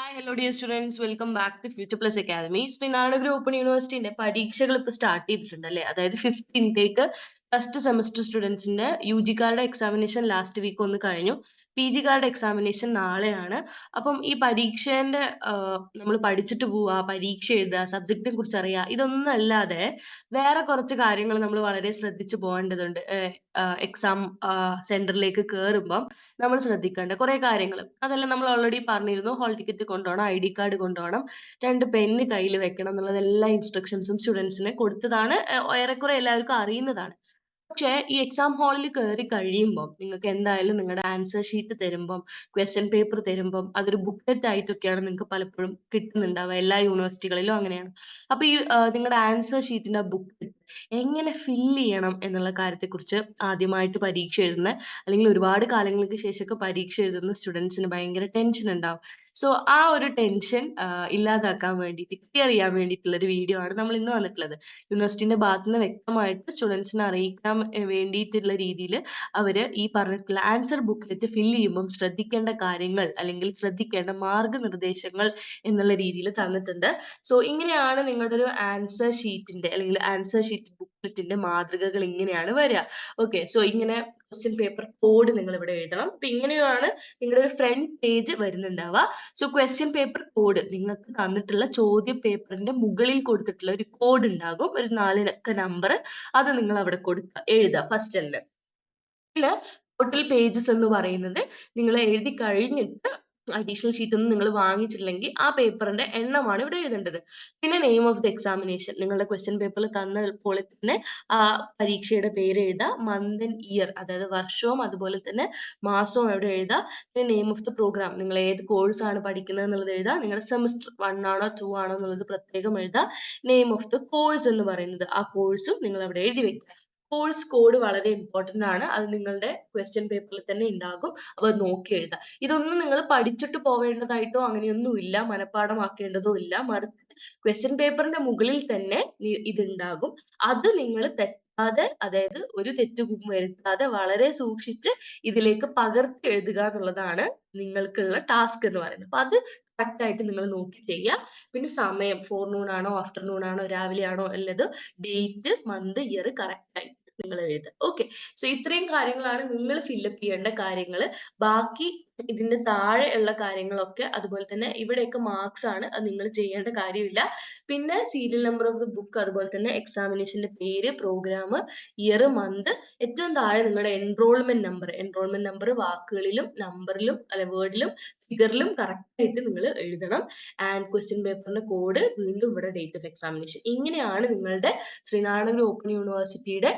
Hi hello dear students, welcome back to future plus academy. Sreenarayana open യൂണിവേഴ്സിറ്റിന്റെ പരീക്ഷകൾ ഇപ്പോൾ start ചെയ്തിട്ടുണ്ട് അല്ലേ? അതായത് ഫിഫ്ത്ത് ഇൻടേക്ക് ഫസ്റ്റ് സെമസ്റ്റർ സ്റ്റുഡൻസിന്റെ യുജിക്കാരുടെ എക്സാമിനേഷൻ ലാസ്റ്റ് വീക്ക് ഒന്ന് കഴിഞ്ഞു. പി ജിക്കാരുടെ എക്സാമിനേഷൻ നാളെയാണ്. അപ്പം ഈ പരീക്ഷേന്റെ നമ്മൾ പഠിച്ചിട്ട് പോവുക, പരീക്ഷ എഴുതുക, സബ്ജക്റ്റിനെ കുറിച്ച് അറിയുക, ഇതൊന്നും അല്ലാതെ വേറെ കുറച്ച് കാര്യങ്ങൾ നമ്മൾ വളരെ ശ്രദ്ധിച്ചു പോകേണ്ടതുണ്ട്. എക്സാം സെന്ററിലേക്ക് കയറുമ്പം നമ്മൾ ശ്രദ്ധിക്കേണ്ട കുറെ കാര്യങ്ങൾ. അതെല്ലാം നമ്മൾ ഓൾറെഡി പറഞ്ഞിരുന്നു. ഹാൾ ടിക്കറ്റ് കൊണ്ടുപോകണം, ഐഡി കാർഡ് കൊണ്ടുപോകണം, 2 പെന്ന് കയ്യിൽ വെക്കണം എന്നുള്ളത് എല്ലാ ഇൻസ്ട്രക്ഷൻസും സ്റ്റുഡൻസിന് കൊടുത്തതാണ്. ഏറെക്കുറെ എല്ലാവർക്കും അറിയുന്നതാണ്. പക്ഷേ ഈ എക്സാം ഹാളിൽ കയറി കഴിയുമ്പം നിങ്ങൾക്ക് എന്തായാലും നിങ്ങളുടെ ആൻസർ ഷീറ്റ് തരുമ്പം, ക്വസ്റ്റ്യൻ പേപ്പർ തരുമ്പം അതൊരു ബുക്ക്ലെറ്റ് ആയിട്ടൊക്കെയാണ് നിങ്ങൾക്ക് പലപ്പോഴും കിട്ടുന്നുണ്ടാവുക. എല്ലാ യൂണിവേഴ്സിറ്റികളിലും അങ്ങനെയാണ്. അപ്പൊ ഈ നിങ്ങളുടെ ആൻസർ ഷീറ്റിന്റെ ബുക്ക്ലെറ്റ് എങ്ങനെ ഫില്ല് ചെയ്യണം എന്നുള്ള കാര്യത്തെക്കുറിച്ച് ആദ്യമായിട്ട് പരീക്ഷ എഴുതുന്ന, അല്ലെങ്കിൽ ഒരുപാട് കാലങ്ങൾക്ക് ശേഷമൊക്കെ പരീക്ഷ എഴുതുന്ന സ്റ്റുഡൻസിന് ഭയങ്കര ടെൻഷൻ ഉണ്ടാവും. സോ ആ ഒരു ടെൻഷൻ ഇല്ലാതാക്കാൻ വേണ്ടിയിട്ട്, ക്ലിയർ ചെയ്യാൻ വേണ്ടിയിട്ടുള്ള ഒരു വീഡിയോ ആണ് നമ്മൾ ഇന്ന് വന്നിട്ടുള്ളത്. യൂണിവേഴ്സിറ്റിന്റെ ഭാഗത്ത് നിന്ന് വ്യക്തമായിട്ട് സ്റ്റുഡൻസിനെ അറിയിക്കാൻ വേണ്ടിയിട്ടുള്ള രീതിയിൽ അവർ ഈ പറഞ്ഞിട്ടുള്ള ആൻസർ ബുക്ക്ലെറ്റ് ഫില്ല് ചെയ്യുമ്പം ശ്രദ്ധിക്കേണ്ട കാര്യങ്ങൾ, അല്ലെങ്കിൽ ശ്രദ്ധിക്കേണ്ട മാർഗനിർദ്ദേശങ്ങൾ എന്നുള്ള രീതിയിൽ തന്നിട്ടുണ്ട്. സോ ഇങ്ങനെയാണ് നിങ്ങളുടെ ഒരു ആൻസർ ഷീറ്റിന്റെ, അല്ലെങ്കിൽ ആൻസർ ഷീറ്റ് ബുക്ക്ലെറ്റിന്റെ മാതൃകകൾ ഇങ്ങനെയാണ് വരിക. ഓക്കെ, സോ ഇങ്ങനെ ക്വസ്റ്റ്യൻ പേപ്പർ കോഡ് നിങ്ങൾ ഇവിടെ എഴുതണം. അപ്പൊ ഇങ്ങനെയാണ് നിങ്ങളുടെ ഒരു ഫ്രണ്ട് പേജ് വരുന്നുണ്ടാവുക. സോ ക്വസ്റ്റ്യൻ പേപ്പർ കോഡ് നിങ്ങൾക്ക് തന്നിട്ടുള്ള ചോദ്യ പേപ്പറിന്റെ മുകളിൽ കൊടുത്തിട്ടുള്ള ഒരു കോഡ് ഉണ്ടാകും, ഒരു 4 ഇലക്ക നമ്പർ. അത് നിങ്ങൾ അവിടെ കൊടുക്കുക, എഴുതുക ഫസ്റ്റ് തന്നെ. പിന്നെ ടോട്ടൽ പേജസ് എന്ന് പറയുന്നത് നിങ്ങൾ എഴുതി കഴിഞ്ഞിട്ട് അഡീഷണൽ ഷീറ്റ് ഒന്നും നിങ്ങൾ വാങ്ങിച്ചിട്ടില്ലെങ്കിൽ ആ പേപ്പറിന്റെ എണ്ണമാണ് ഇവിടെ എഴുതേണ്ടത്. പിന്നെ നെയിം ഓഫ് ദി എക്സാമിനേഷൻ, നിങ്ങളുടെ ക്വസ്റ്റ്യൻ പേപ്പറിൽ തന്ന പോലെ തന്നെ ആ പരീക്ഷയുടെ പേര് എഴുതുക, മന്ത് ആൻഡ് ഇയർ, അതായത് വർഷവും അതുപോലെ തന്നെ മാസവും അവിടെ എഴുതുക. പിന്നെ നെയിം ഓഫ് ദി പ്രോഗ്രാം, നിങ്ങൾ ഏത് കോഴ്സ് ആണ് പഠിക്കുന്നത് എന്നുള്ളത് എഴുതുക. നിങ്ങളുടെ സെമസ്റ്റർ 1 ആണോ 2 ആണോ എന്നുള്ളത് പ്രത്യേകം എഴുതുക. നെയിം ഓഫ് ദി കോഴ്സ് എന്ന് പറയുന്നത്, ആ കോഴ്സും നിങ്ങൾ അവിടെ എഴുതി വെക്കുക. കോഴ്സ് കോഡ് വളരെ ഇമ്പോർട്ടന്റ് ആണ്. അത് നിങ്ങളുടെ ക്വസ്റ്റ്യൻ പേപ്പറിൽ തന്നെ ഉണ്ടാകും. അപ്പൊ അത് നോക്കി എഴുതുക. ഇതൊന്നും നിങ്ങൾ പഠിച്ചിട്ട് പോവേണ്ടതായിട്ടോ അങ്ങനെയൊന്നും ഇല്ല, മനഃപ്പാഠമാക്കേണ്ടതോ ഇല്ല. മറിച്ച് ക്വസ്റ്റ്യൻ പേപ്പറിന്റെ മുകളിൽ തന്നെ ഇതുണ്ടാകും. അത് നിങ്ങൾ തെറ്റാതെ, അതായത് ഒരു തെറ്റും വരുത്താതെ വളരെ സൂക്ഷിച്ച് ഇതിലേക്ക് പകർത്തി എഴുതുക എന്നുള്ളതാണ് നിങ്ങൾക്കുള്ള ടാസ്ക് എന്ന് പറയുന്നത്. അപ്പൊ അത് കറക്റ്റ് ആയിട്ട് നിങ്ങൾ നോക്കി ചെയ്യുക. പിന്നെ സമയം, ഫോർനൂൺ ആണോ ആഫ്റ്റർനൂൺ ആണോ രാവിലെ ആണോ ഉള്ളത്, ഡേറ്റ്, മന്ത്, ഇയർ കറക്റ്റ് ആയിട്ട് നിങ്ങൾ എഴുതുക. ഓക്കെ, സോ ഇത്രയും കാര്യങ്ങളാണ് നിങ്ങൾ ഫില്ലപ്പ് ചെയ്യേണ്ട കാര്യങ്ങൾ. ബാക്കി ഇതിന്റെ താഴെ ഉള്ള കാര്യങ്ങളൊക്കെ അതുപോലെ തന്നെ ഇവിടെയൊക്കെ മാർക്സ് ആണ്, അത് നിങ്ങൾ ചെയ്യേണ്ട കാര്യമില്ല. പിന്നെ serial number of the book, അതുപോലെ തന്നെ എക്സാമിനേഷന്റെ പേര്, പ്രോഗ്രാം, ഇയർ, മന്ത്, ഏറ്റവും താഴെ നിങ്ങളുടെ എൻറോൾമെന്റ് നമ്പർ വാക്കുകളിലും നമ്പറിലും അല്ലെ വേർഡിലും ഫിഗറിലും കറക്റ്റ് ആയിട്ട് നിങ്ങൾ എഴുതണം. ആൻഡ് ക്വസ്റ്റ്യൻ പേപ്പറിന്റെ കോഡ്, വീണ്ടും ഇവിടെ ഡേറ്റ് ഓഫ് എക്സാമിനേഷൻ. ഇങ്ങനെയാണ് നിങ്ങളുടെ ശ്രീനാരായണ ഓപ്പൺ യൂണിവേഴ്സിറ്റിയുടെ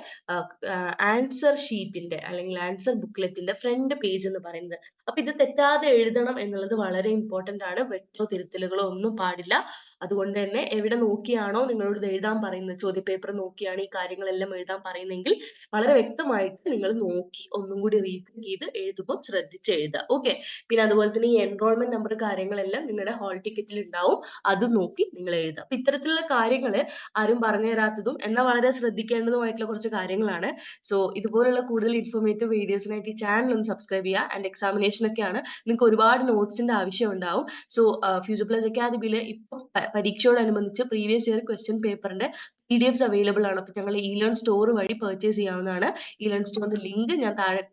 ആൻസർ ഷീറ്റിന്റെ, അല്ലെങ്കിൽ ആൻസർ ബുക്ക്ലെറ്റിന്റെ ഫ്രണ്ട് പേജ് എന്ന് പറയുന്നത്. അപ്പൊ ഇത് തെറ്റാതെ എഴുതണം എന്നുള്ളത് വളരെ ഇമ്പോർട്ടന്റ് ആണ്. വെട്ടോ തിരുത്തലുകളോ ഒന്നും പാടില്ല. അതുകൊണ്ട് തന്നെ എവിടെ നോക്കിയാണോ നിങ്ങളോട് ഇത് എഴുതാൻ പറയുന്നത്, ചോദ്യ പേപ്പർ നോക്കിയാണ് ഈ കാര്യങ്ങളെല്ലാം എഴുതാൻ പറയുന്നതെങ്കിൽ വളരെ വ്യക്തമായിട്ട് നിങ്ങൾ നോക്കി ഒന്നും കൂടി റീപിറ്റ് ചെയ്ത് എഴുതുമ്പോൾ ശ്രദ്ധിച്ച് എഴുതുക. ഓക്കെ, പിന്നെ അതുപോലെ തന്നെ ഈ എൻറോൾമെന്റ് നമ്പർ കാര്യങ്ങളെല്ലാം നിങ്ങളുടെ ഹാൾ ടിക്കറ്റിൽ ഉണ്ടാവും. അത് നോക്കി നിങ്ങൾ എഴുതുക. അപ്പൊ ഇത്തരത്തിലുള്ള കാര്യങ്ങൾ ആരും പറഞ്ഞു തരാത്തതും എന്നാൽ വളരെ ശ്രദ്ധിക്കേണ്ടതുമായിട്ടുള്ള കുറച്ച് കാര്യങ്ങളാണ്. സോ ഇതുപോലുള്ള കൂടുതൽ ഇൻഫോർമേറ്റീവ് വീഡിയോസിനായിട്ട് ഈ ചാനൽ ഒന്ന് സബ്സ്ക്രൈബ് ചെയ്യുക. ആൻഡ് എക്സാമിനേഷൻ ഒക്കെയാണ്, നിങ്ങൾക്ക് ഒരുപാട് നോട്ട്സിന്റെ ആവശ്യം ഉണ്ടാവും. സോ ഫ്യൂച്ചർ പ്ലസ് അക്കാദമിയിൽ ഇപ്പോൾ പരീക്ഷയോടനുബന്ധിച്ച് പ്രീവിയസ് ഇയർ ക്വസ്റ്റ്യൻ പേപ്പറിന്റെ PDFs അവൈലബിൾ ആണ്. അപ്പൊ ഞങ്ങൾ ഇലേൺ സ്റ്റോർ വഴി പർച്ചേസ് ചെയ്യാവുന്നതാണ്. ഇലേൺ സ്റ്റോറിന്റെ ലിങ്ക് ഞാൻ താഴെ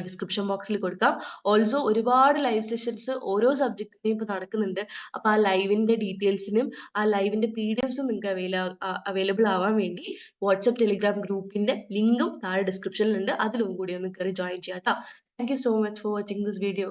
ഡിസ്ക്രിപ്ഷൻ ബോക്സിൽ കൊടുക്കാം. ഓൾസോ ഒരുപാട് ലൈവ് സെഷൻസ് ഓരോ സബ്ജക്റ്റിനും ഇപ്പൊ നടക്കുന്നുണ്ട്. അപ്പൊ ആ ലൈവിന്റെ ഡീറ്റെയിൽസിനും ആ ലൈവിന്റെ PDFസും നിങ്ങൾക്ക് അവൈലബിൾ ആവാൻ വേണ്ടി വാട്സ്ആപ്പ് ടെലിഗ്രാം ഗ്രൂപ്പിന്റെ ലിങ്കും താഴെ ഡിസ്ക്രിപ്ഷനിലുണ്ട്. അതിലും കൂടി ഒന്ന് കയറി ജോയിൻ ചെയ്യാം കേട്ടോ. Thank you so much for watching this video.